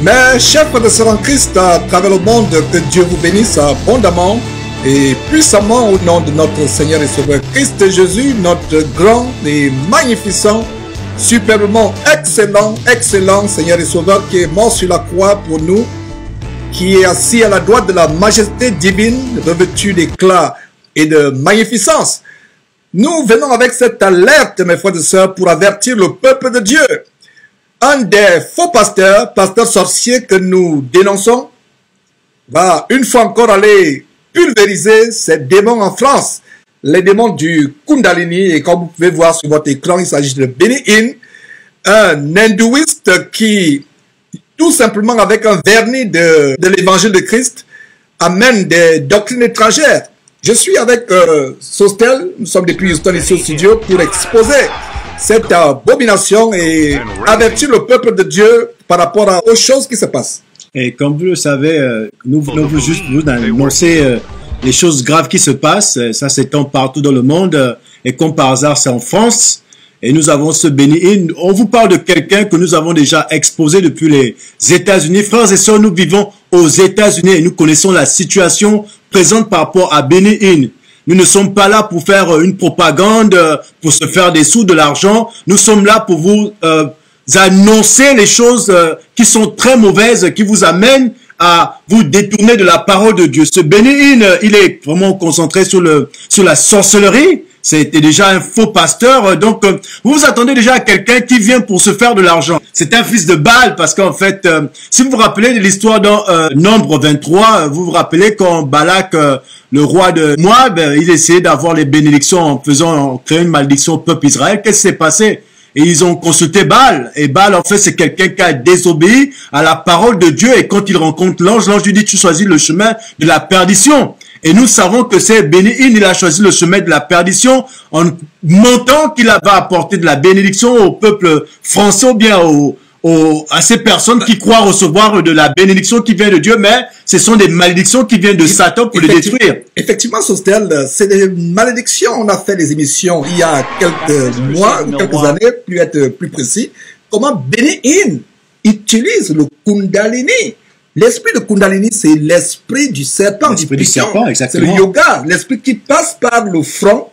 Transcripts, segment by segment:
Mes chers frères et sœurs en Christ à travers le monde, que Dieu vous bénisse abondamment et puissamment au nom de notre Seigneur et Sauveur Christ Jésus, notre grand et magnificent, superbement excellent Seigneur et Sauveur qui est mort sur la croix pour nous, qui est assis à la droite de la majesté divine, revêtu d'éclat et de magnificence. Nous venons avec cette alerte, mes frères et sœurs, pour avertir le peuple de Dieu. Un des faux pasteurs sorciers que nous dénonçons, va une fois encore aller pulvériser ces démons en France, les démons du Kundalini, et comme vous pouvez voir sur votre écran, il s'agit de Benny Hinn, un hindouiste qui, tout simplement avec un vernis de l'évangile de Christ, amène des doctrines étrangères. Je suis avec Sostel, nous sommes depuis Houston ici au studio pour exposer cette abomination et avertir le peuple de Dieu par rapport aux choses qui se passent. Et comme vous le savez, nous venons juste vous annoncer les choses graves qui se passent. Ça s'étend partout dans le monde et comme par hasard, c'est en France. Et nous avons ce Benny Hinn. On vous parle de quelqu'un que nous avons déjà exposé depuis les États-Unis. Frères et sœurs, nous vivons aux États-Unis et nous connaissons la situation présente par rapport à Benny Hinn. Nous ne sommes pas là pour faire une propagande, pour se faire des sous, de l'argent. Nous sommes là pour vous annoncer les choses qui sont très mauvaises, qui vous amènent à vous détourner de la parole de Dieu. Ce Benny Hinn, il est vraiment concentré sur la sorcellerie. C'était déjà un faux pasteur. Donc, vous vous attendez déjà à quelqu'un qui vient pour se faire de l'argent. C'est un fils de Baal parce qu'en fait, si vous vous rappelez de l'histoire dans Nombre 23, vous vous rappelez quand Balak, le roi de Moab, il essayait d'avoir les bénédictions en créant une malédiction au peuple Israël. Qu'est-ce qui s'est passé? Et ils ont consulté Baal. Et Baal, en fait, c'est quelqu'un qui a désobéi à la parole de Dieu. Et quand il rencontre l'ange, l'ange lui dit, tu choisis le chemin de la perdition. Et nous savons que c'est Benny Hinn, il a choisi le chemin de la perdition en montant qu'il va apporter de la bénédiction au peuple français ou bien à ces personnes qui croient recevoir de la bénédiction qui vient de Dieu, mais ce sont des malédictions qui viennent de Satan pour les détruire. Effectivement, Sostel, c'est des malédictions. On a fait des émissions il y a quelques mois, quelques années, pour être plus précis, comment Benny Hinn utilise le Kundalini. L'esprit de Kundalini, c'est l'esprit du serpent, du python. C'est le yoga, l'esprit qui passe par le front,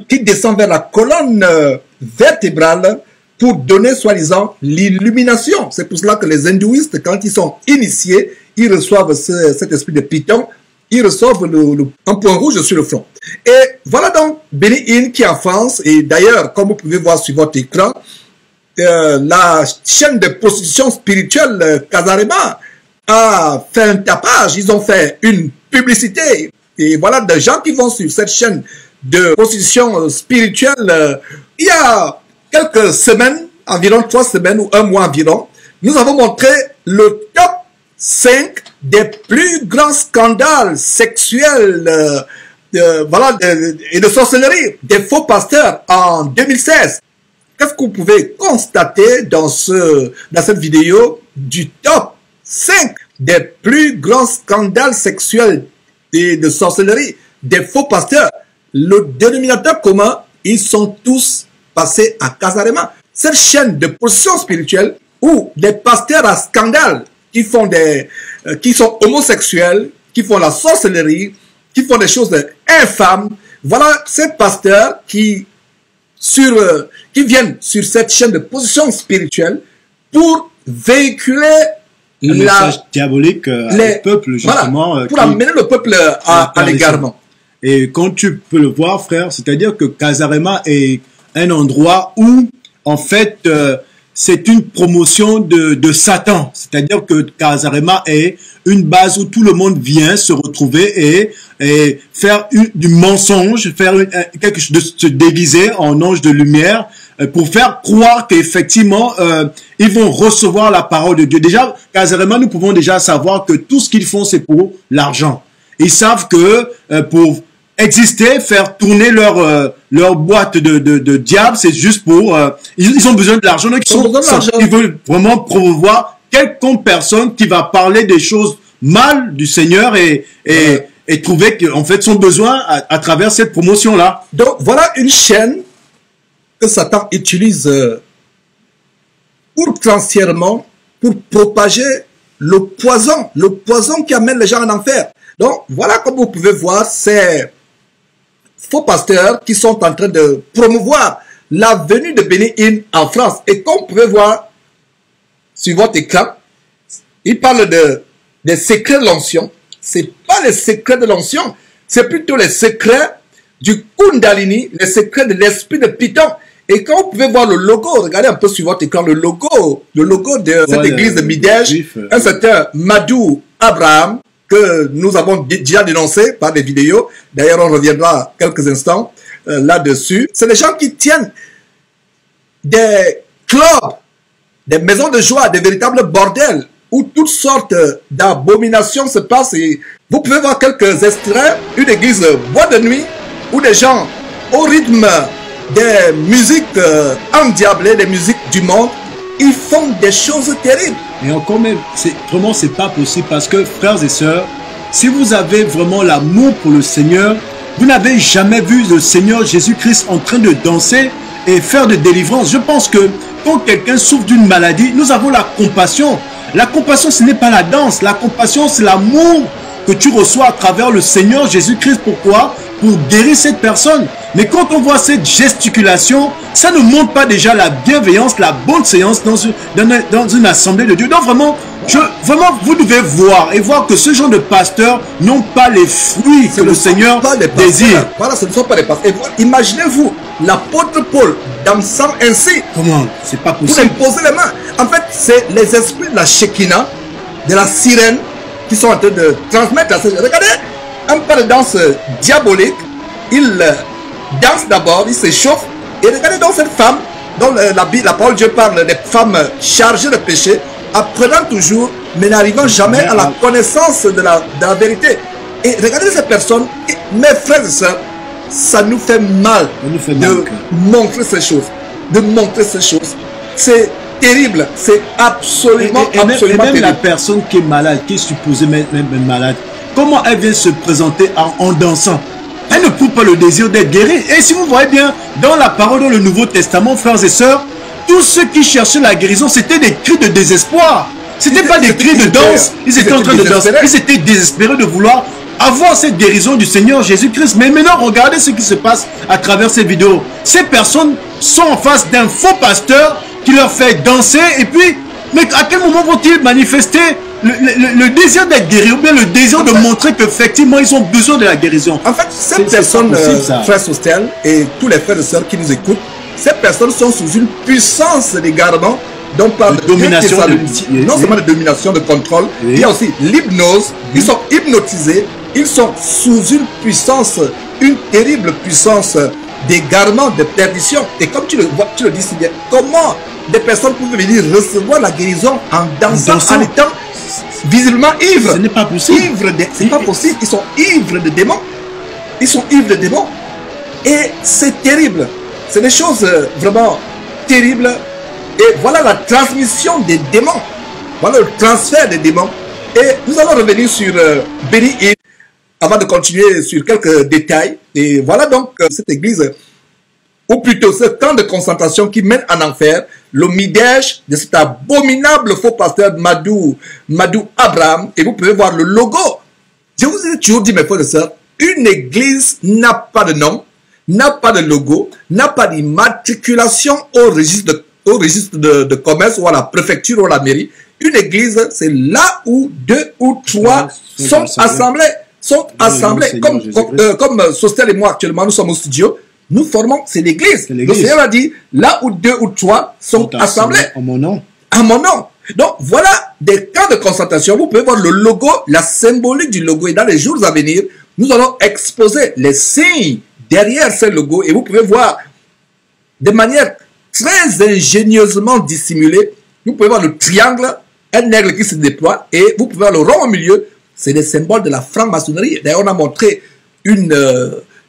qui descend vers la colonne vertébrale pour donner, soi-disant, l'illumination. C'est pour cela que les hindouistes, quand ils sont initiés, ils reçoivent cet esprit de python, ils reçoivent un point rouge sur le front. Et voilà donc Benny Hinn qui est en France, et d'ailleurs, comme vous pouvez voir sur votre écran, la chaîne de prostitution spirituelle Casarema a fait un tapage, ils ont fait une publicité. Et voilà des gens qui vont sur cette chaîne de prostitution spirituelle. Il y a quelques semaines, environ 3 semaines ou 1 mois environ, nous avons montré le top 5 des plus grands scandales sexuels et de sorcellerie des faux pasteurs en 2016. Qu'est-ce que vous pouvez constater dans cette vidéo du top 5 des plus grands scandales sexuels et de sorcellerie des faux pasteurs? Le dénominateur commun, ils sont tous passés à Casarema. Cette chaîne de position spirituelle où des pasteurs à scandale qui sont homosexuels, qui font la sorcellerie, qui font des choses infâmes. Voilà ces pasteurs qui viennent sur cette chaîne de position spirituelle pour véhiculer un message diabolique au peuple, justement. Voilà, pour amener le peuple à l'égarement. Et quand tu peux le voir, frère, c'est-à-dire que Casarema est un endroit où, en fait, c'est une promotion de Satan. C'est-à-dire que Casarema est une base où tout le monde vient se retrouver et faire du mensonge, quelque chose de se déguiser en ange de lumière pour faire croire qu'effectivement, ils vont recevoir la parole de Dieu. Déjà, Casarema, nous pouvons déjà savoir que tout ce qu'ils font, c'est pour l'argent. Ils savent que pour exister, faire tourner leur boîte de diable, c'est juste pour... ils ont besoin de l'argent. Donc ils veulent vraiment promouvoir quelconque personne qui va parler des choses mal du Seigneur et trouver qu'en fait son besoin à travers cette promotion-là. Donc voilà une chaîne que Satan utilise outrancièrement pour propager le poison qui amène les gens en enfer. Donc, voilà comme vous pouvez voir ces faux pasteurs qui sont en train de promouvoir la venue de Benny Hinn en France. Et comme vous pouvez voir sur votre écran, il parle des secrets de l'onction. C'est pas les secrets de l'onction, c'est plutôt les secrets du Kundalini, les secrets de l'esprit de Python. Et quand vous pouvez voir le logo, regardez un peu sur votre écran le logo de cette église de Midège, un certain Madou Abraham, que nous avons déjà dénoncé par des vidéos. D'ailleurs, on reviendra quelques instants là-dessus. C'est des gens qui tiennent des clubs, des maisons de joie, des véritables bordels, où toutes sortes d'abominations se passent. Et vous pouvez voir quelques extraits, une église boîte de nuit, où des gens, au rythme des musiques endiablées, des musiques du monde, ils font des choses terribles. Et encore même, vraiment, c'est pas possible parce que, frères et sœurs, si vous avez vraiment l'amour pour le Seigneur, vous n'avez jamais vu le Seigneur Jésus-Christ en train de danser et faire de délivrance. Je pense que quand quelqu'un souffre d'une maladie, nous avons la compassion. La compassion, ce n'est pas la danse. La compassion, c'est l'amour que tu reçois à travers le Seigneur Jésus-Christ. Pourquoi? Pour guérir cette personne. Mais quand on voit cette gesticulation, ça ne montre pas déjà la bienveillance, la bonne séance dans une assemblée de Dieu. Donc vraiment, vous devez voir et voir que ce genre de pasteurs n'ont pas les fruits que le Seigneur désire. Voilà, ce ne sont pas des pasteurs. Imaginez-vous l'apôtre Paul dansant ainsi. Comment? C'est pas possible. Pour imposer les mains. En fait, c'est les esprits de la Shekinah, de la sirène, qui sont en train de transmettre la sirène. Regardez, un pas de danse diabolique. Il danse d'abord, il s'échauffe. Et regardez donc cette femme, dont la parole de Dieu parle des femmes chargées de péché, apprenant toujours, mais n'arrivant jamais à la connaissance de la vérité. Et regardez ces personnes, mes frères et sœurs, ça nous fait mal de montrer ces choses. De montrer ces choses. C'est terrible, c'est absolument même terrible. La personne qui est malade, qui est supposée même malade, comment elle vient se présenter en dansant? Elle ne prouve pas le désir d'être guérie. Et si vous voyez bien, dans la parole, dans le Nouveau Testament, frères et sœurs, tous ceux qui cherchaient la guérison, c'était des cris de désespoir. Ce n'était pas des cris de danse. Ils étaient en train de danser. Ils étaient désespérés de vouloir avoir cette guérison du Seigneur Jésus-Christ. Mais maintenant, regardez ce qui se passe à travers ces vidéos. Ces personnes sont en face d'un faux pasteur qui leur fait danser. Et puis, mais à quel moment vont-ils manifester le désir d'être guéri ou bien le désir de montrer qu'effectivement ils ont besoin de la guérison? En fait, ces personnes, frères Sostel et tous les frères et sœurs qui nous écoutent, ces personnes sont sous une puissance d'égarement dont parle de domination, non seulement de domination, de contrôle, il y a aussi l'hypnose. Ils sont hypnotisés, ils sont sous une puissance, une terrible puissance d'égarement, de perdition. Et comme tu le vois, tu le dis si bien, comment des personnes peuvent venir recevoir la guérison en dansant, en étant visiblement ivres? Ce n'est pas possible. C'est pas possible. Ils sont ivres de démons. Ils sont ivres de démons. Et c'est terrible. C'est des choses vraiment terribles. Et voilà la transmission des démons. Voilà le transfert des démons. Et nous allons revenir sur Benny Hinn avant de continuer sur quelques détails. Et voilà donc cette église, ou plutôt ce camp de concentration qui mène en enfer, le Midège de cet abominable faux pasteur Madou Abraham. Et vous pouvez voir le logo. Je vous ai toujours dit, mes frères et sœurs, une église n'a pas de nom, n'a pas de logo, n'a pas d'immatriculation au registre de commerce ou à la préfecture ou à la mairie. Une église, c'est là où 2 ou 3 sont assemblés. Comme Sostel et moi actuellement, nous sommes au studio. Nous formons, c'est l'église. Le Seigneur a dit, là où 2 ou 3 sont assemblés. En mon nom. À mon nom. Donc, voilà des camps de concentration. Vous pouvez voir le logo, la symbolique du logo. Et dans les jours à venir, nous allons exposer les signes derrière ce logo. Et vous pouvez voir de manière très ingénieusement dissimulée. Vous pouvez voir le triangle, un aigle qui se déploie. Et vous pouvez voir le rond au milieu. C'est des symboles de la franc-maçonnerie. D'ailleurs, on a montré une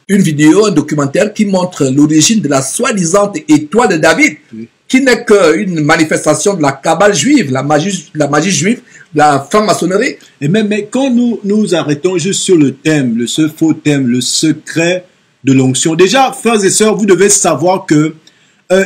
vidéo, un documentaire qui montre l'origine de la soi-disant étoile de David, qui n'est qu'une manifestation de la cabale juive, la magie juive, la franc-maçonnerie. Et même quand nous arrêtons juste sur le thème, ce faux thème, le secret de l'onction. Déjà, frères et sœurs, vous devez savoir que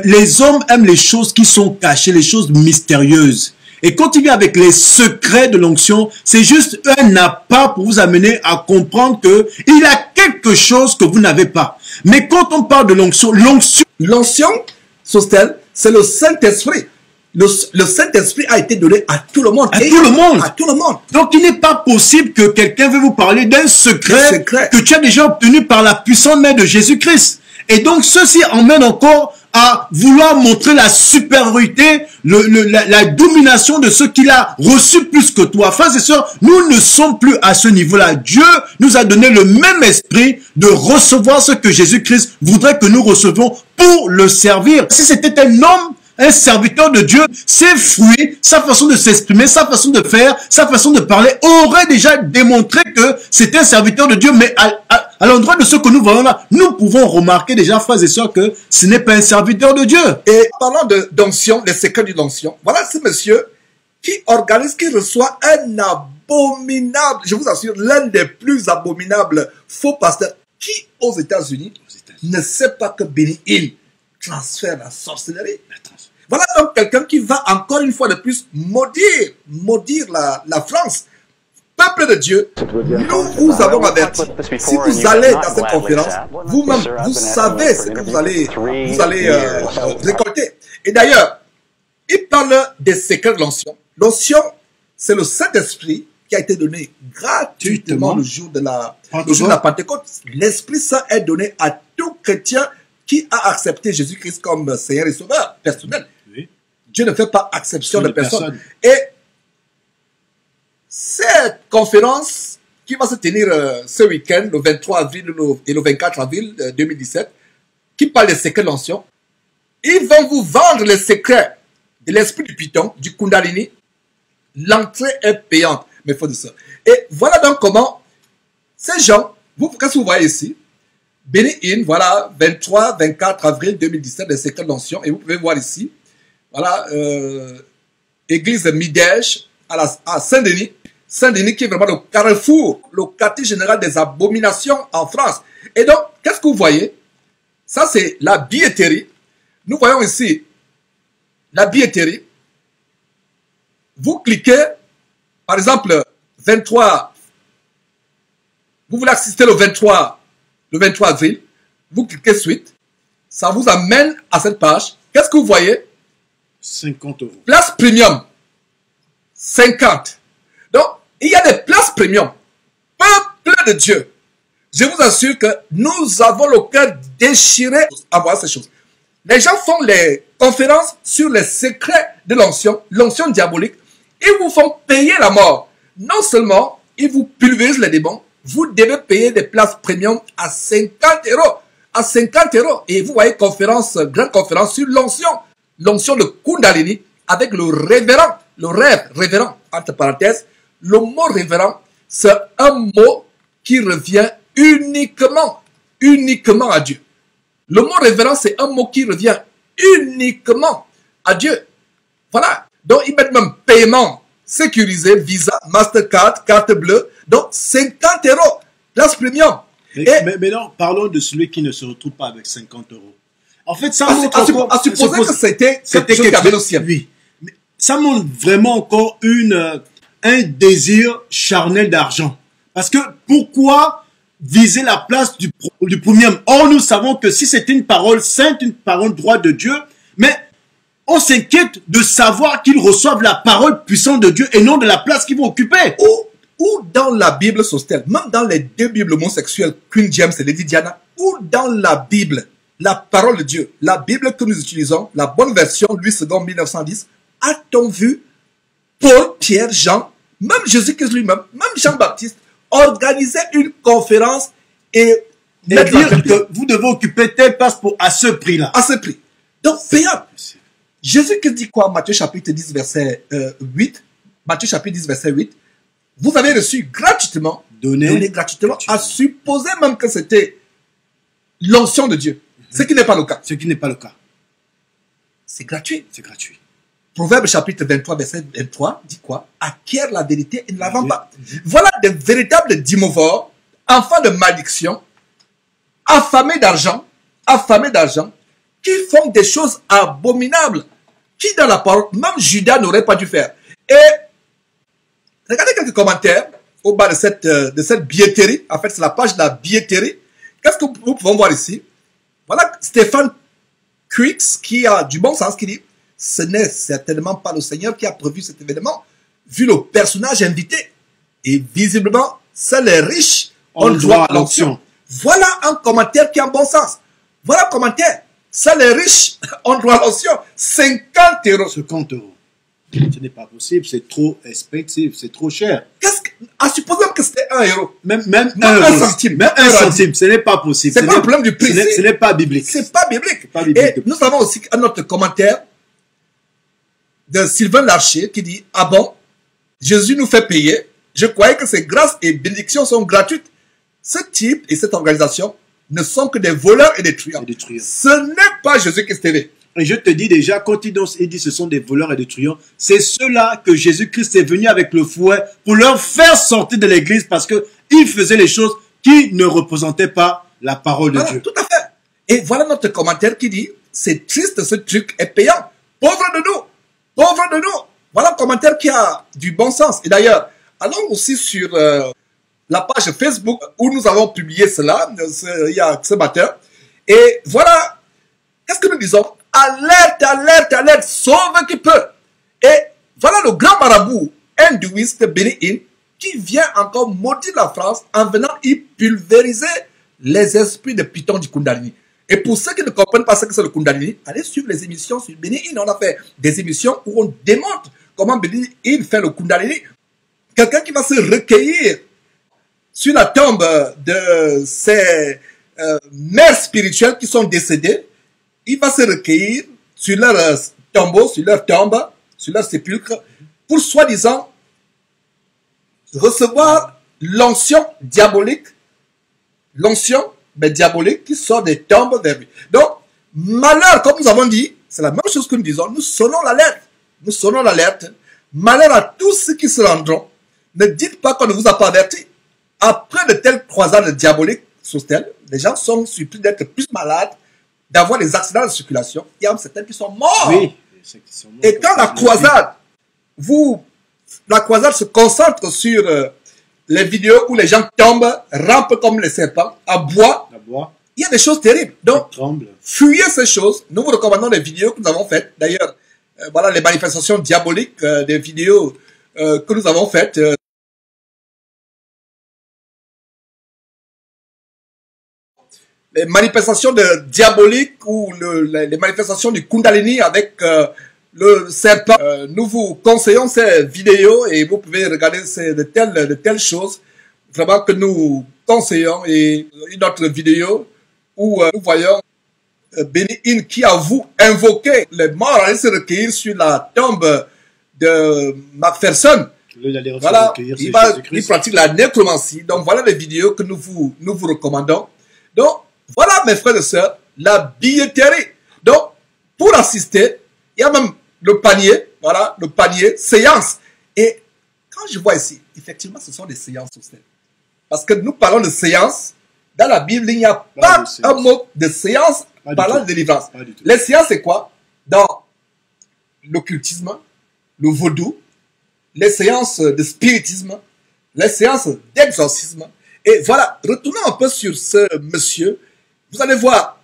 les hommes aiment les choses qui sont cachées, les choses mystérieuses. Et quand il vient avec les secrets de l'onction, c'est juste un appât pour vous amener à comprendre que il a quelque chose que vous n'avez pas. Mais quand on parle de l'onction, l'onction, Sostel, c'est le Saint-Esprit. Le Saint-Esprit a été donné à tout le monde. À tout le monde. À tout le monde. Donc, il n'est pas possible que quelqu'un veut vous parler d'un secret que tu as déjà obtenu par la puissante main de Jésus-Christ. Et donc, ceci emmène encore à vouloir montrer la supériorité, la domination de ce qu'il a reçu plus que toi. Frères et sœurs, nous ne sommes plus à ce niveau-là. Dieu nous a donné le même esprit de recevoir ce que Jésus-Christ voudrait que nous recevions pour le servir. Si c'était un homme, un serviteur de Dieu, ses fruits, sa façon de s'exprimer, sa façon de faire, sa façon de parler, aurait déjà démontré que c'était un serviteur de Dieu. Mais à l'endroit de ce que nous voyons là, nous pouvons remarquer déjà, frères et sœurs, que ce n'est pas un serviteur de Dieu. Et parlant d'onction, les secrets de l'onction, voilà ce monsieur qui organise, qui reçoit un abominable, je vous assure, l'un des plus abominables faux pasteurs qui, aux États-Unis, ne sait pas que Benny Hinn transfère la sorcellerie. Voilà donc quelqu'un qui va encore une fois de plus maudire la France. Peuple de Dieu, nous vous avons averti. Si vous allez dans cette conférence, vous-même, vous savez ce que vous allez récolter. Et d'ailleurs, il parle des secrets de l'onction. L'onction, c'est le Saint-Esprit qui a été donné gratuitement le jour de la Pentecôte. L'Esprit Saint est donné à tout chrétien qui a accepté Jésus-Christ comme Seigneur et Sauveur personnel. Oui. Dieu ne fait pas exception de personne. Et cette conférence qui va se tenir ce week-end, le 23 avril et le 24 avril 2017, qui parle des secrets de l'onction, ils vont vous vendre les secrets de l'esprit du Python, du Kundalini. L'entrée est payante, mais il faut dire ça. Et voilà donc comment ces gens, qu'est-ce que vous voyez ici? Benny Hinn, voilà, 23-24 avril 2017, les secrets de l'onction. Et vous pouvez voir ici, voilà, église Midège à Saint-Denis. Saint-Denis qui est vraiment le carrefour, le quartier général des abominations en France. Et donc, qu'est-ce que vous voyez? Ça, c'est la billetterie. Nous voyons ici la billetterie. Vous cliquez, par exemple, 23, vous voulez assister le 23 avril, vous cliquez suite, ça vous amène à cette page. Qu'est-ce que vous voyez? 50 €. Place premium, 50. Donc, il y a des places premium. Peuple de Dieu, je vous assure que nous avons le cœur déchiré à voir ces choses. Les gens font les conférences sur les secrets de l'onction diabolique. Ils vous font payer la mort. Non seulement, ils vous pulvérisent les démons, vous devez payer des places premium à 50 €. À 50 €. Et vous voyez grande conférence sur l'onction de Kundalini avec le révérend, entre parenthèses. Le mot révérend, c'est un mot qui revient uniquement à Dieu. Le mot révérend, c'est un mot qui revient uniquement à Dieu. Voilà. Donc, ils mettent même paiement sécurisé, Visa, Mastercard, carte bleue. Donc, 50 €, place premium. Mais non, parlons de celui qui ne se retrouve pas avec 50 €. En fait, ça montre à supposer que c'était quelque chose qui avait le ciel. Oui. Mais ça montre vraiment encore un désir charnel d'argent. Parce que pourquoi viser la place du premium? Or, nous savons que si c'est une parole sainte, une parole droite de Dieu, mais on s'inquiète de savoir qu'ils reçoivent la parole puissante de Dieu et non de la place qu'ils vont occuper. Ou dans la Bible Sostel, même dans les deux Bibles homosexuelles, Queen James et Lady Diana, ou dans la Bible, la parole de Dieu, la Bible que nous utilisons, la bonne version, Louis II 1910, a-t-on vu Paul, Pierre, Jean, même Jésus-Christ lui-même, même Jean-Baptiste, organiser une conférence et dire que vous devez occuper telle place à ce prix-là. À ce prix. Donc, payant. Jésus-Christ dit quoi? Matthieu chapitre 10, verset 8. Matthieu chapitre 10, verset 8. Vous avez reçu gratuitement, donné gratuitement, à supposer même que c'était l'onction de Dieu. Ce qui n'est pas le cas. Ce qui n'est pas le cas. C'est gratuit. C'est gratuit. Proverbe chapitre 23, verset 23 dit quoi? Acquiert la vérité et ne la vend pas. Voilà des véritables dimorphes, enfants de malédiction, affamés d'argent, qui font des choses abominables, qui dans la parole, même Judas n'aurait pas dû faire. Et regardez quelques commentaires au bas de cette billetterie. En fait, c'est la page de la billetterie. Qu'est-ce que nous pouvons voir ici? Voilà Stéphane Quix qui a du bon sens, qui dit « Ce n'est certainement pas le Seigneur qui a prévu cet événement, vu le personnage invité. Et visiblement, seuls les riches ont droit à l'option. » Voilà un commentaire qui a un bon sens. Voilà un commentaire. Seuls les riches ont droit à l'option. 50 €. 50 €. Ce n'est pas possible, c'est trop expectatif, c'est trop cher. À supposer que c'était 1 €. Même un centime. Même un centime, ce n'est pas possible. C'est pas un problème du prix. Ce n'est pas biblique. C'est pas biblique. Et nous avons aussi un autre commentaire de Sylvain Larcher qui dit « Ah bon, Jésus nous fait payer. Je croyais que ces grâces et bénédictions sont gratuites. Ce type et cette organisation ne sont que des voleurs et des truands. Ce n'est pas Jésus-Christ TV. » Et je te dis déjà, quand il dit ce sont des voleurs et des truands, c'est ceux-là que Jésus-Christ est venu avec le fouet pour leur faire sortir de l'église parce qu'ils faisaient les choses qui ne représentaient pas la parole de Dieu. Tout à fait. Et voilà notre commentaire qui dit, c'est triste, ce truc est payant. Pauvre de nous. Pauvre de nous. Voilà un commentaire qui a du bon sens. Et d'ailleurs, allons aussi sur la page Facebook où nous avons publié cela il y a ce matin. Et voilà, qu'est-ce que nous disons? Alerte, alerte, alerte, sauve qui peut. Et voilà le grand marabout hindouiste Benny Hinn qui vient encore maudire la France en venant y pulvériser les esprits de Python du Kundalini. Et pour ceux qui ne comprennent pas ce que c'est le Kundalini, allez suivre les émissions sur Benny Hinn. On a fait des émissions où on démontre comment Benny Hinn fait le Kundalini. Quelqu'un qui va se recueillir sur la tombe de ses mères spirituelles qui sont décédées. Il va se recueillir sur leur tombeau, sur leur tombe, sur leur sépulcre, pour soi-disant recevoir l'onction diabolique, qui sort des tombes vers lui. Donc, malheur, comme nous avons dit, c'est la même chose que nous disons, nous sonnons l'alerte. Nous sonnons l'alerte. Malheur à tous ceux qui se rendront. Ne dites pas qu'on ne vous a pas averti. Après de telles croisades diaboliques sur terre, les gens sont surpris d'être plus malades, d'avoir des accidents de circulation. Il y a certains qui sont morts. Oui, sont morts. Et quand la croisade se concentre sur les vidéos où les gens tombent, rampent comme les serpents, aboient, il y a des choses terribles. Donc, fuyez ces choses. Nous vous recommandons les vidéos que nous avons faites. D'ailleurs, voilà les manifestations diaboliques, des vidéos que nous avons faites. Les manifestations diaboliques ou les manifestations du Kundalini avec le serpent. Nous vous conseillons ces vidéos et vous pouvez regarder de telles choses vraiment que nous conseillons. Et une autre vidéo où nous voyons Benny Hinn qui avoue invoquer les morts, aller se recueillir sur la tombe de Macpherson. Voilà, il pratique la nécromancie. Donc voilà les vidéos que nous vous recommandons. Donc, voilà, mes frères et sœurs, la billetterie. Donc, pour assister, il y a même le panier, voilà, le panier, séance. Et quand je vois ici, effectivement, ce sont des séances aussi. Parce que nous parlons de séance. Dans la Bible, il n'y a pas un mot de séance parlant de délivrance. Les séances, c'est quoi? Dans l'occultisme, le vaudou, les séances de spiritisme, les séances d'exorcisme. Et voilà, retournons un peu sur ce monsieur. Vous allez voir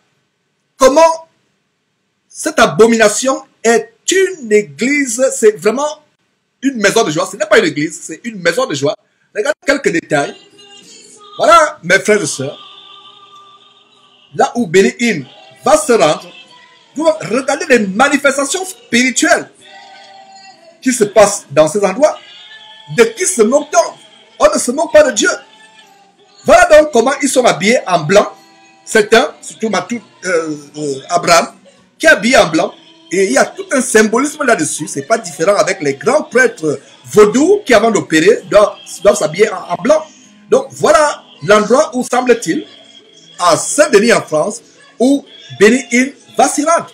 comment cette abomination est une église. C'est vraiment une maison de joie. Ce n'est pas une église, c'est une maison de joie. Regardez quelques détails. Voilà, mes frères et sœurs. Là où Benny Hinn va se rendre, vous regardez les manifestations spirituelles qui se passent dans ces endroits. De qui se moque-t-on? On ne se moque pas de Dieu. Voilà donc comment ils sont habillés en blanc. C'est surtout Abraham, qui est habillé en blanc. Et il y a tout un symbolisme là-dessus. C'est pas différent avec les grands prêtres vaudous qui, avant d'opérer, doivent s'habiller en blanc. Donc voilà l'endroit où semble-t-il, à Saint-Denis en France, où Benny Hinn va s'y rendre.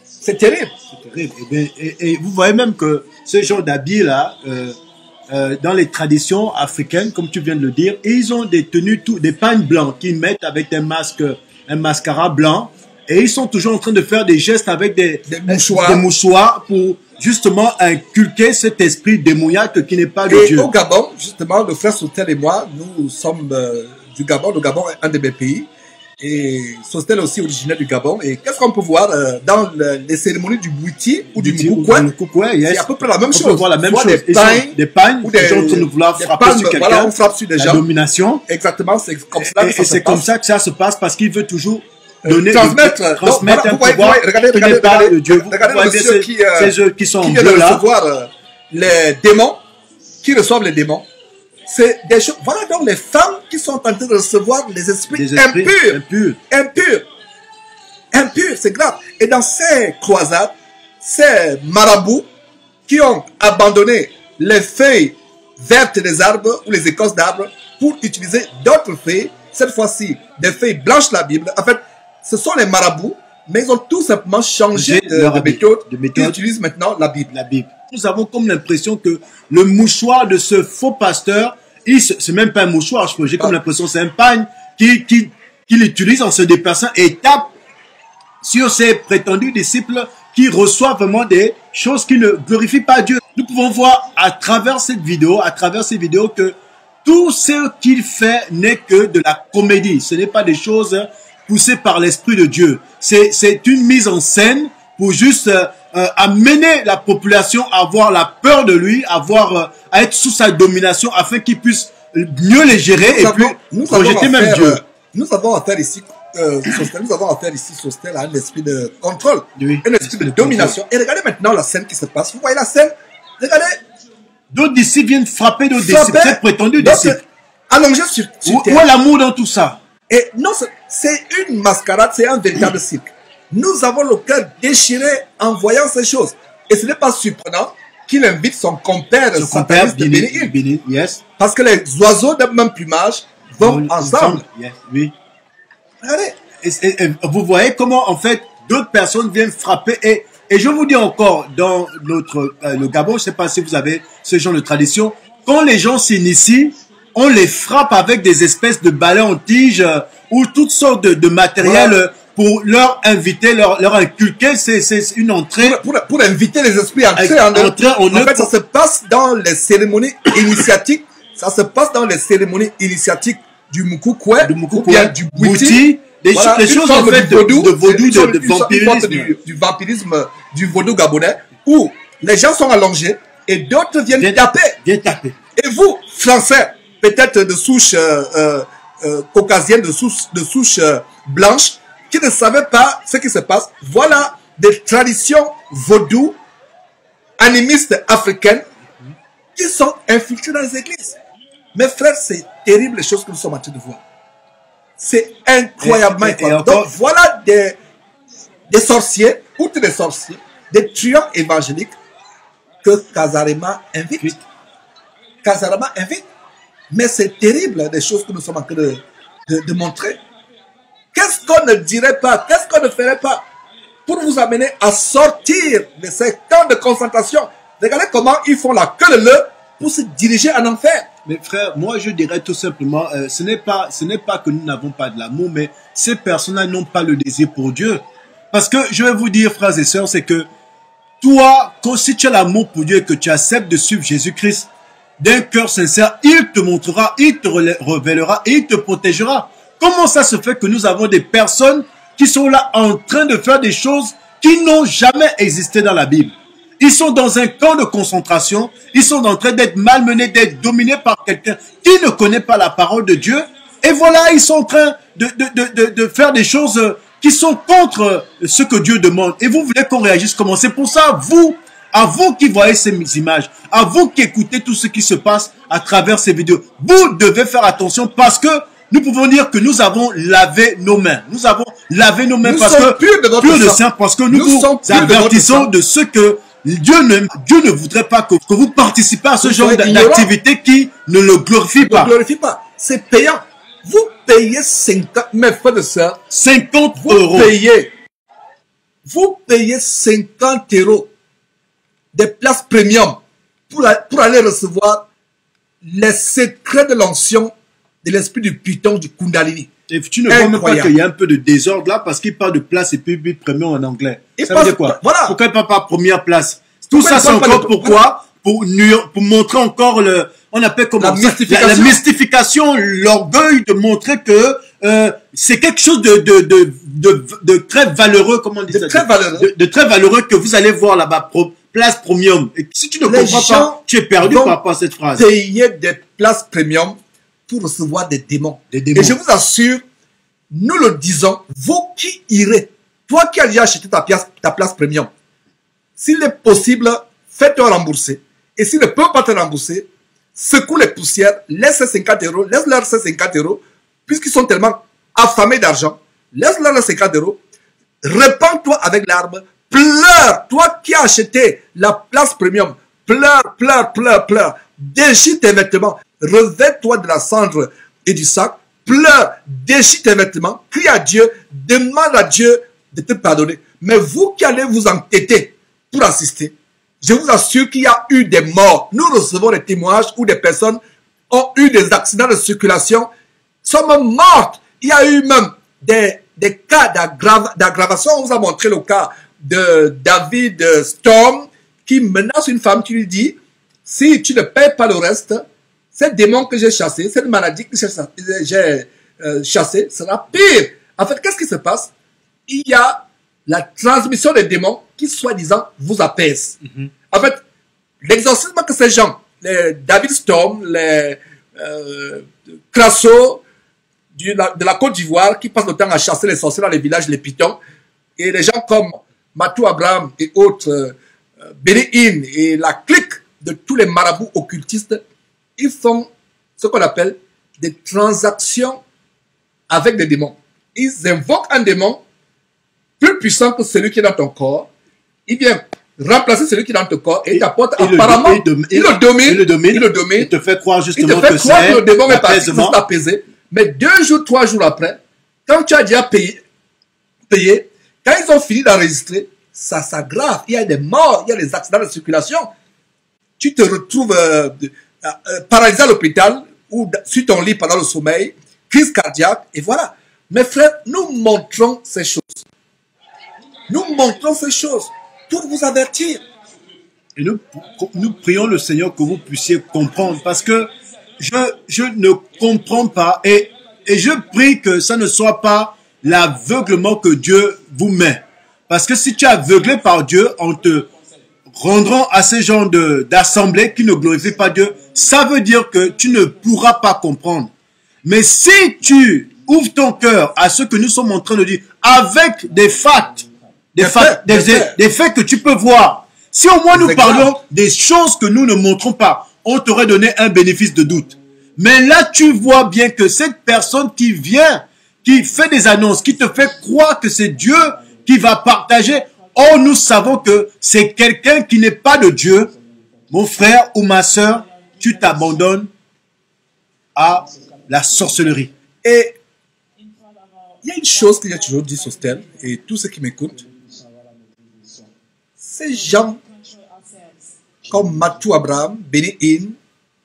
C'est terrible. C'est terrible. Et vous voyez même que ce genre d'habits-là, dans les traditions africaines, comme tu viens de le dire, ils ont des tenues, des pagnes blancs qu'ils mettent avec un mascara blanc. Et ils sont toujours en train de faire des gestes avec des mouchoirs pour justement inculquer cet esprit démoniaque qui n'est pas de Dieu. Et au Gabon, justement, le frère Sostel et moi, nous sommes du Gabon. Le Gabon est un de mes pays. Et Sostel est aussi originaire du Gabon. Et qu'est-ce qu'on peut voir dans les cérémonies du Bouiti ou du Mukukwe? Yes. C'est à peu près la même chose. On peut voir la même chose. Des pagnes, des gens qui vouloir frapper sur quelqu'un. Voilà, on frappe sur des gens. La domination. Exactement, c'est comme ça. Et c'est comme ça que ça se passe parce qu'il veut toujours donner, transmettre un pouvoir qui n'est pas de Dieu. Regardez le monsieur ces œufs qui sont qui en vient de bleu là. recevoir les démons, qui reçoivent les démons. C'est des choses. Voilà donc les femmes qui sont en train de recevoir les esprits impurs, c'est grave. Et dans ces croisades, ces marabouts qui ont abandonné les feuilles vertes des arbres ou les écorces d'arbres pour utiliser d'autres feuilles, cette fois-ci des feuilles blanches de la Bible. En fait, ce sont les marabouts, mais ils ont tout simplement changé de méthode. Ils utilisent maintenant la Bible. Nous avons comme l'impression que le mouchoir de ce faux pasteur, c'est même pas un mouchoir, j'ai comme l'impression que c'est un pagne qu'il utilise en se déplaçant et tape sur ses prétendus disciples qui reçoivent vraiment des choses qui ne glorifient pas Dieu. Nous pouvons voir à travers cette vidéo, que tout ce qu'il fait n'est que de la comédie. Ce n'est pas des choses poussées par l'Esprit de Dieu. C'est une mise en scène pour juste amener la population à avoir la peur de lui, à être sous sa domination afin qu'il puisse mieux les gérer nous rejeter même Dieu. Nous avons affaire ici, Sostel, à un esprit de contrôle, un esprit de domination. Et regardez maintenant la scène qui se passe. Vous voyez la scène? Regardez. D'autres disciples viennent frapper d'autres disciples, très prétendus disciples. Allongés sur terre. Où est l'amour dans tout ça? Et non, c'est une mascarade, c'est un véritable cirque. Nous avons le cœur déchiré en voyant ces choses. Et ce n'est pas surprenant qu'il invite son compère sataniste de Béni. Yes. Parce que les oiseaux d'un même plumage vont ensemble. Yes. Oui. Regardez. Et vous voyez comment, en fait, d'autres personnes viennent frapper. Et je vous dis encore, dans le Gabon, je ne sais pas si vous avez ce genre de tradition, quand les gens s'initient, on les frappe avec des espèces de balais en tige ou toutes sortes de matériel pour leur inviter, leur inculquer. C'est une entrée. Pour inviter les esprits à entrer en fait, ça se passe dans les cérémonies initiatiques. Ça se passe dans les cérémonies initiatiques du Mukukwe, ou bien du Bouiti. Des choses en fait de vaudou, de vampirisme. Du vampirisme du vaudou gabonais, où les gens sont allongés et d'autres viennent taper. Et vous, Français, peut-être de souche caucasienne, de souche blanche, qui ne savez pas ce qui se passe, voilà des traditions vaudou, animistes africaines, qui sont infiltrées dans les églises. Mes frères, c'est terrible les choses que nous sommes en train de voir. C'est incroyablement incroyable. Donc voilà des sorciers, outre des sorciers, des truands évangéliques que Kazarema invite. Mais c'est terrible les choses que nous sommes en train de montrer. Qu'est-ce qu'on ne dirait pas, qu'est-ce qu'on ne ferait pas pour vous amener à sortir de ces camps de concentration? Regardez comment ils font la queue leu pour se diriger en enfer. Mais frère, moi je dirais tout simplement, ce n'est pas que nous n'avons pas de l'amour, mais ces personnes-là n'ont pas le désir pour Dieu. Parce que je vais vous dire, frères et sœurs, c'est que toi, si tu as l'amour pour Dieu et que tu acceptes de suivre Jésus-Christ d'un cœur sincère, il te montrera, il te révélera et il te protégera. Comment ça se fait que nous avons des personnes qui sont là en train de faire des choses qui n'ont jamais existé dans la Bible? Ils sont dans un camp de concentration, ils sont en train d'être malmenés, d'être dominés par quelqu'un qui ne connaît pas la parole de Dieu. Et voilà, ils sont en train de faire des choses qui sont contre ce que Dieu demande. Et vous voulez qu'on réagisse comment? C'est pour ça, à vous qui voyez ces images, à vous qui écoutez tout ce qui se passe à travers ces vidéos, vous devez faire attention parce que nous pouvons dire que nous avons lavé nos mains. Nous avons lavé nos mains parce que pur de sang, parce que nous vous avertissons de ce que Dieu ne voudrait pas que vous participez à ce genre d'activité qui ne le glorifie pas. Ne glorifie pas. C'est payant. Vous payez 50, mes frères de sœurs, 50 euros. Vous payez 50 euros des places premium pour aller recevoir les secrets de l'onction de l'esprit du python, du Kundalini. Et tu ne vois même pas qu'il y a un peu de désordre là parce qu'il parle de place et puis premium en anglais. Ça veut dire quoi? Voilà. Pourquoi il ne parle pas première place? Tout ça, c'est encore pourquoi? Pour montrer encore on appelle comment la mystification, l'orgueil de montrer que c'est quelque chose de très valeureux, comment on dit ça? De très valeureux que vous allez voir là-bas, place premium. Et si tu ne comprends pas, tu es perdu par rapport à cette phrase. Payer des places premium pour recevoir des démons. Et je vous assure, nous le disons, vous qui irez, toi qui as déjà acheté ta place premium, s'il est possible, faites-toi rembourser. Et s'il ne peut pas te rembourser, secoue les poussières, laisse 50 €, laisse-leur ces 50 €, puisqu'ils sont tellement affamés d'argent, laisse-leur les 50 €, répands-toi avec l'arbre, pleure, toi qui as acheté la place premium, pleure, pleure, pleure, pleure, déchire tes vêtements, revêt-toi de la cendre et du sac, pleure, déchire tes vêtements, crie à Dieu, demande à Dieu de te pardonner. Mais vous qui allez vous entêter pour assister, je vous assure qu'il y a eu des morts. Nous recevons des témoignages où des personnes ont eu des accidents de circulation, sont même mortes. Il y a eu même des cas d'aggravation. On vous a montré le cas de David Storm qui menace une femme qui lui dit, si tu ne payes pas le reste, ce démon que j'ai chassé, cette maladie que j'ai chassée sera pire. En fait, qu'est-ce qui se passe? Il y a la transmission des démons qui, soi-disant, vous apaise. En fait, l'exorcisme que ces gens, les David Storm, les Crasso de la Côte d'Ivoire, qui passent le temps à chasser les sorciers dans les villages, les pitons, et les gens comme Matou Abraham et autres, Bénéine et la clique de tous les marabouts occultistes, ils font ce qu'on appelle des transactions avec des démons. Ils invoquent un démon plus puissant que celui qui est dans ton corps. Il vient remplacer celui qui est dans ton corps et il t'apporte apparemment, il le domine, il te fait croire justement que le démon est parti, qu'il s'est apaisé. Mais 2 jours, 3 jours après, quand tu as déjà payé, quand ils ont fini d'enregistrer, ça s'aggrave. Il y a des morts, il y a des accidents de circulation. Tu te retrouves paralysé à l'hôpital ou sur ton lit pendant le sommeil, crise cardiaque, et voilà. Mes frères, nous montrons ces choses. Nous montrons ces choses pour vous avertir. Et nous prions le Seigneur que vous puissiez comprendre, parce que je ne comprends pas, et je prie que ça ne soit pas l'aveuglement que Dieu vous met. Parce que si tu es aveuglé par Dieu, en te rendant à ces genres d'assemblées qui ne glorifient pas Dieu, ça veut dire que tu ne pourras pas comprendre. Mais si tu ouvres ton cœur à ce que nous sommes en train de dire, avec des faits que tu peux voir, si au moins nous parlons des choses que nous ne montrons pas, on t'aurait donné un bénéfice de doute. Mais là, tu vois bien que cette personne qui vient, qui fait des annonces, qui te fait croire que c'est Dieu qui va partager, oh, nous savons que c'est quelqu'un qui n'est pas de Dieu. Mon frère ou ma sœur, tu t'abandonnes à la sorcellerie. Et il y a une chose que j'ai toujours dit sur Stèle, et tous ceux qui m'écoutent, ces gens comme Matou Abraham, Bénéine,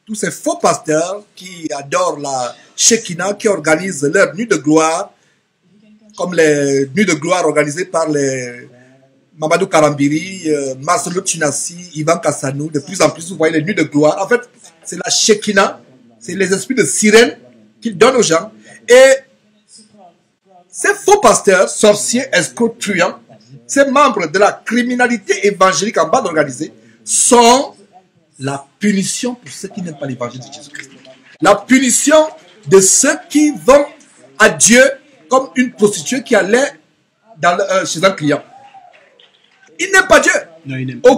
tous ces faux pasteurs qui adorent la Shekinah, qui organisent leurs nuits de gloire, comme les nuits de gloire organisées par les Mamadou Karambiri, Marcelo Tunassi, Ivan Kassanou. De plus en plus, vous voyez les nuits de gloire. En fait, c'est la Shekinah, c'est les esprits de sirène qu'ils donnent aux gens. Et ces faux pasteurs, sorciers, escrocs, truands, ces membres de la criminalité évangélique en bas organisée, sont la punition pour ceux qui n'aiment pas l'évangile de Jésus-Christ. La punition de ceux qui vont à Dieu comme une prostituée qui allait chez un client. Il n'aime pas Dieu. Non, il n'aime pas.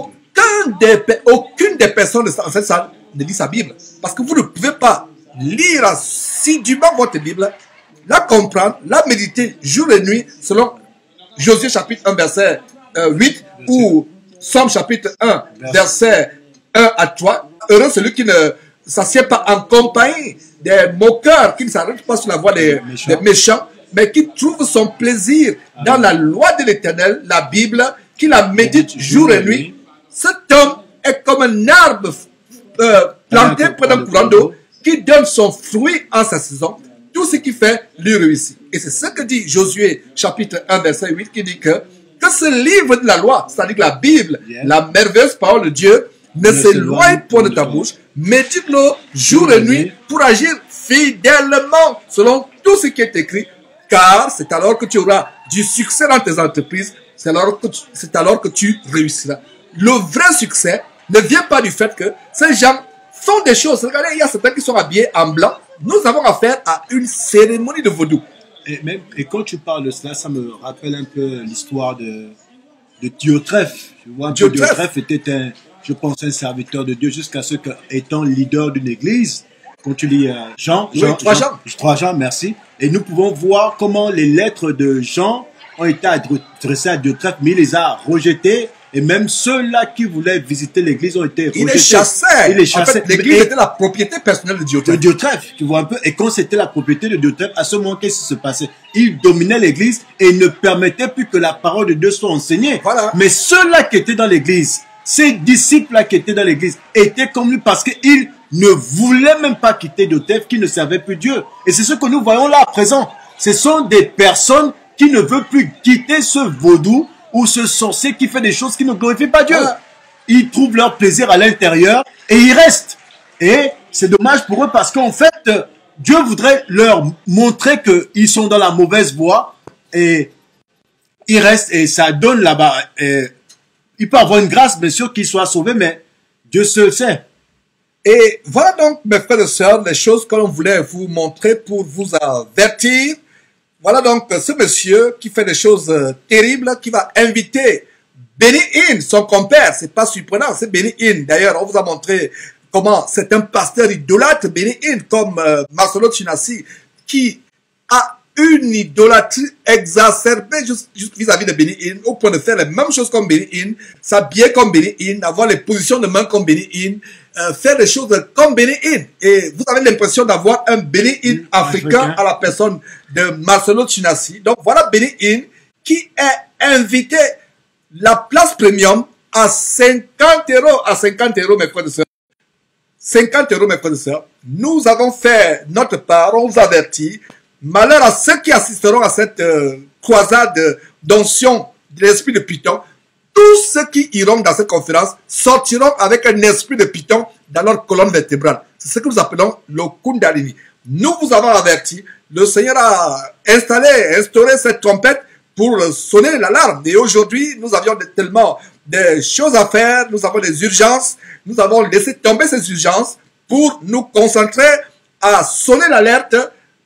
Aucune des personnes dans cette salle ne lit sa Bible. Parce que vous ne pouvez pas lire assidûment votre Bible, la comprendre, la méditer jour et nuit selon Josué chapitre 1 verset 8 ou Somme chapitre 1 verset 1 à 3. Heureux celui qui ne s'assied pas en compagnie des moqueurs, qui ne s'arrêtent pas sur la voie des méchants, mais qui trouve son plaisir dans la loi de l'Éternel, la Bible, qui la médite jour et nuit. Cet homme est comme un arbre planté près d'un courant d'eau qui donne son fruit en sa saison. Tout tout ce qu'il fait lui réussit. Et c'est ce que dit Josué, chapitre 1, verset 8, qui dit que ce livre de la loi, c'est-à-dire la Bible, la merveilleuse parole de Dieu, ne s'éloigne point de ta bouche, médite-le jour et nuit pour agir fidèlement selon tout ce qui est écrit, car c'est alors que tu auras du succès dans tes entreprises, c'est alors que tu réussiras. Le vrai succès ne vient pas du fait que ces gens font des choses. Regardez, il y a certains qui sont habillés en blanc. Nous avons affaire à une cérémonie de vaudou. Et quand tu parles de cela, ça me rappelle un peu l'histoire de Diotrephe. Tu vois, Diotrephe était un serviteur de Dieu jusqu'à ce qu'étant leader d'une église. Quand tu lis Jean, 3 Jean, merci. Et nous pouvons voir comment les lettres de Jean ont été adressées à Diotrephe, mais il les a rejetées. Et même ceux-là qui voulaient visiter l'église ont été rejetés. Il les chassait. En fait, l'église était la propriété personnelle de Diotrephe. Tu vois un peu. Et quand c'était la propriété de Diotrephe, à ce moment, qu'est-ce qui se passait? Il dominait l'église et ne permettait plus que la parole de Dieu soit enseignée. Voilà. Mais ceux-là qui étaient dans l'église, ces disciples-là qui étaient dans l'église, étaient comme lui parce qu'ils ne voulaient même pas quitter Diotrephe, qui ne servait plus Dieu. Et c'est ce que nous voyons là à présent. Ce sont des personnes qui ne veulent plus quitter ce vaudou ou ce sorcier qui fait des choses qui ne glorifient pas Dieu. Voilà. Ils trouvent leur plaisir à l'intérieur et ils restent. Et c'est dommage pour eux parce qu'en fait, Dieu voudrait leur montrer qu'ils sont dans la mauvaise voie et ils restent et ça donne là-bas. Il peut avoir une grâce, bien sûr, qu'ils soient sauvés, mais Dieu seul sait. Et voilà donc, mes frères et sœurs, les choses que l'on voulait vous montrer pour vous avertir. Voilà donc ce monsieur qui fait des choses terribles, qui va inviter Benny Hinn, son compère. C'est pas surprenant, c'est Benny Hinn. D'ailleurs, on vous a montré comment c'est un pasteur idolâtre, Benny Hinn, comme Marcelo Chinassi, qui a une idolâtrie exacerbée juste vis-à-vis de Benny Hinn, au point de faire les mêmes choses comme Benny Hinn, s'habiller comme Benny Hinn, avoir les positions de main comme Benny Hinn, faire des choses comme Benny Hinn. Et vous avez l'impression d'avoir un Benny Hinn africain à la personne de Marcelo Chinassi. Donc voilà Benny Hinn qui est invité la place premium à 50 €. À 50 €, mes frères et sœurs. 50 €, mes frères et sœurs. Nous avons fait notre part, on vous avertit. Malheur à ceux qui assisteront à cette croisade d'onction de l'esprit de Python. Tous ceux qui iront dans cette conférence sortiront avec un esprit de Python dans leur colonne vertébrale. C'est ce que nous appelons le Kundalini. Nous vous avons averti. Le Seigneur a instauré cette trompette pour sonner l'alarme. Et aujourd'hui, nous avions tellement de choses à faire. Nous avons des urgences. Nous avons laissé tomber ces urgences pour nous concentrer à sonner l'alerte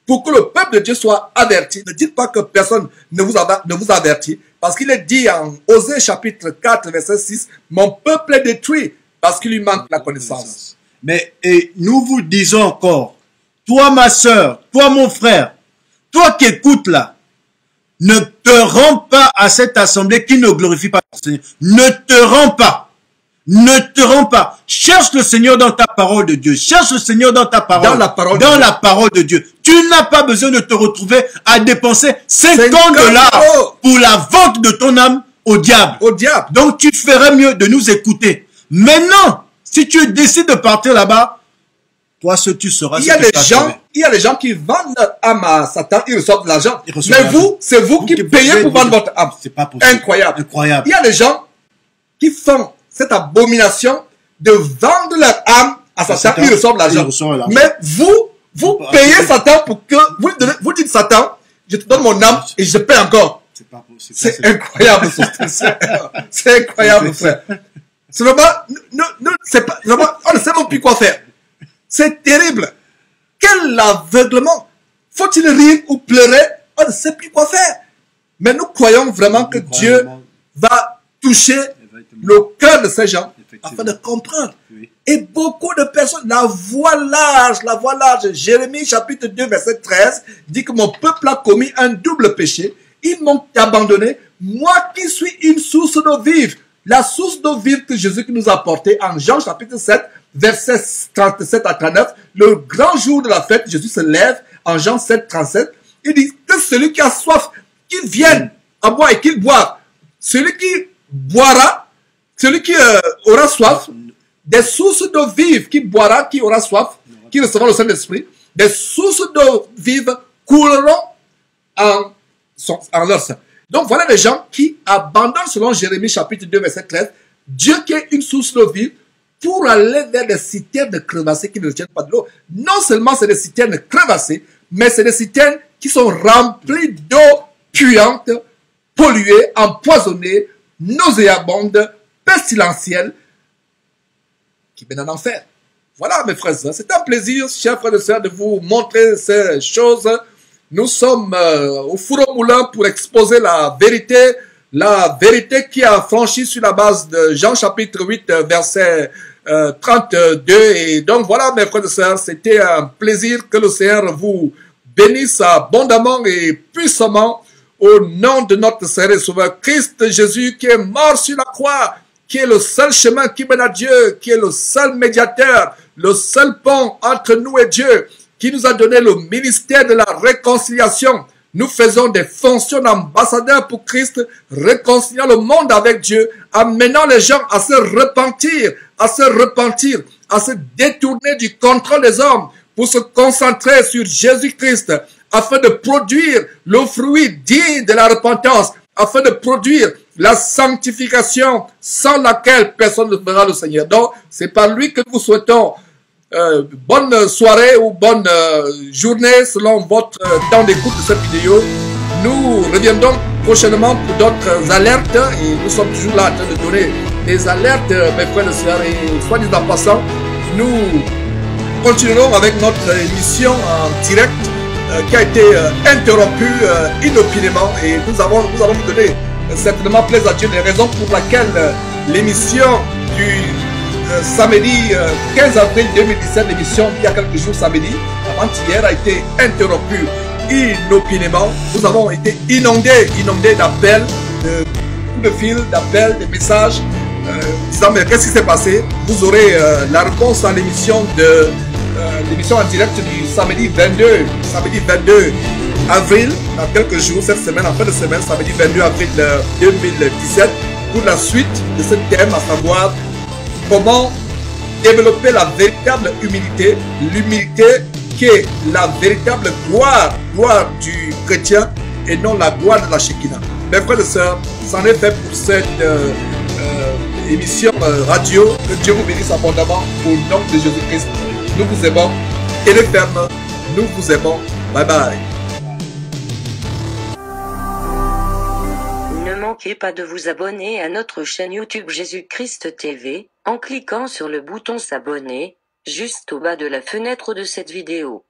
pour que le peuple de Dieu soit averti. Ne dites pas que personne ne vous avertit. Parce qu'il est dit en Osée chapitre 4, verset 6, « Mon peuple est détruit parce qu'il lui manque la connaissance. » Mais et nous vous disons encore, toi ma soeur, toi mon frère, toi qui écoutes là, ne te rends pas à cette assemblée qui ne glorifie pas le Seigneur. Ne te rends pas. Ne te rends pas. Cherche le Seigneur dans ta parole de Dieu. Cherche le Seigneur dans ta parole. Dans la parole de Dieu. Tu n'as pas besoin de te retrouver à dépenser 50 $ pour la vente de ton âme au diable. Donc tu ferais mieux de nous écouter. Maintenant, si tu décides de partir là-bas, toi seul tu seras. Il y a des gens qui vendent leur âme à Satan, ils reçoivent de l'argent. Mais vous, c'est vous qui payez pour vendre votre âme. C'est pas possible. Incroyable. Il y a des gens qui font cette abomination de vendre leur âme à Satan, ils reçoivent l'argent. Mais vous payez Satan pour que, vous dites Satan, je te donne mon âme et je paie encore. C'est incroyable, c'est incroyable, frère. C'est vraiment, on ne sait même plus quoi faire. C'est terrible. Quel aveuglement. Faut-il rire ou pleurer? On ne sait plus quoi faire. Mais nous croyons vraiment que Dieu va toucher le cœur de ces gens afin de comprendre. Oui. Et beaucoup de personnes, la voie large, Jérémie chapitre 2 verset 13 dit que mon peuple a commis un double péché. Ils m'ont abandonné, moi qui suis une source d'eau vive. La source d'eau vive que Jésus nous a apportée en Jean chapitre 7 verset 37 à 39, le grand jour de la fête, Jésus se lève en Jean 7, 37. Il dit que celui qui a soif, qu'il vienne à boire et qu'il boive. Celui qui boira, celui qui aura soif, des sources d'eau vive qui boira, qui aura soif, qui recevra le Saint-Esprit, des sources d'eau vive couleront en leur sein. Donc voilà les gens qui abandonnent, selon Jérémie chapitre 2 verset 13, Dieu qui est une source d'eau vive, pour aller vers des citernes crevassées qui ne tiennent pas de l'eau. Non seulement c'est des citernes crevassées, mais c'est des citernes qui sont remplies d'eau puante, polluée, empoisonnée, nauséabonde, pestilentielle, qui mène en enfer. Voilà mes frères, c'est un plaisir, chers frères et sœurs, de vous montrer ces choses. Nous sommes au four au moulin pour exposer la vérité qui a franchi sur la base de Jean chapitre 8, verset 32. Et donc voilà mes frères et sœurs, c'était un plaisir, que le Seigneur vous bénisse abondamment et puissamment au nom de notre Seigneur et Sauveur Christ Jésus qui est mort sur la croix, qui est le seul chemin qui mène à Dieu, qui est le seul médiateur, le seul pont entre nous et Dieu, qui nous a donné le ministère de la réconciliation. Nous faisons des fonctions d'ambassadeurs pour Christ, réconciliant le monde avec Dieu, amenant les gens à se repentir, à se détourner du contrôle des hommes pour se concentrer sur Jésus-Christ, afin de produire le fruit digne de la repentance, afin de produire la sanctification sans laquelle personne ne verra le Seigneur. Donc, c'est par lui que nous souhaitons bonne soirée ou bonne journée selon votre temps d'écoute de cette vidéo. Nous reviendrons prochainement pour d'autres alertes et nous sommes toujours là en train de donner des alertes, mes frères et sœurs, et soit dit en passant, nous continuerons avec notre émission en direct qui a été interrompue inopinément, et nous allons vous donner certainement plaisir à Dieu les raisons pour lesquelles l'émission du samedi 15 avril 2017, l'émission il y a quelques jours samedi, avant-hier, a été interrompue inopinément. Nous avons été inondés d'appels, de coups de fil, d'appels, de messages disant mais qu'est-ce qui s'est passé? Vous aurez la réponse à l'émission en direct du samedi 22 avril, dans quelques jours, cette semaine, en fin de semaine, samedi 22 avril 2017, pour la suite de ce thème, à savoir comment développer la véritable humilité, l'humilité qui est la véritable gloire du chrétien et non la gloire de la Shekinah. Mes frères et sœurs, c'en est fait pour cette émission radio. Que Dieu vous bénisse abondamment au nom de Jésus-Christ. Nous vous aimons. Et les fermes, nous vous aimons. Bye bye. Ne manquez pas de vous abonner à notre chaîne YouTube Jésus-Christ TV, en cliquant sur le bouton s'abonner, juste au bas de la fenêtre de cette vidéo.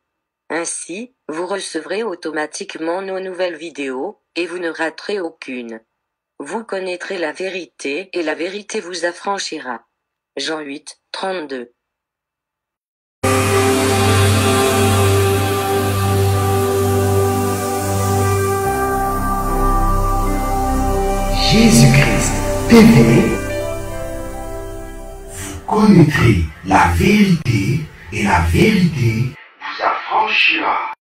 Ainsi, vous recevrez automatiquement nos nouvelles vidéos, et vous ne raterez aucune. Vous connaîtrez la vérité, et la vérité vous affranchira. Jean 8, 32. Jésus-Christ TV, vous connaîtrez la vérité et la vérité vous affranchira.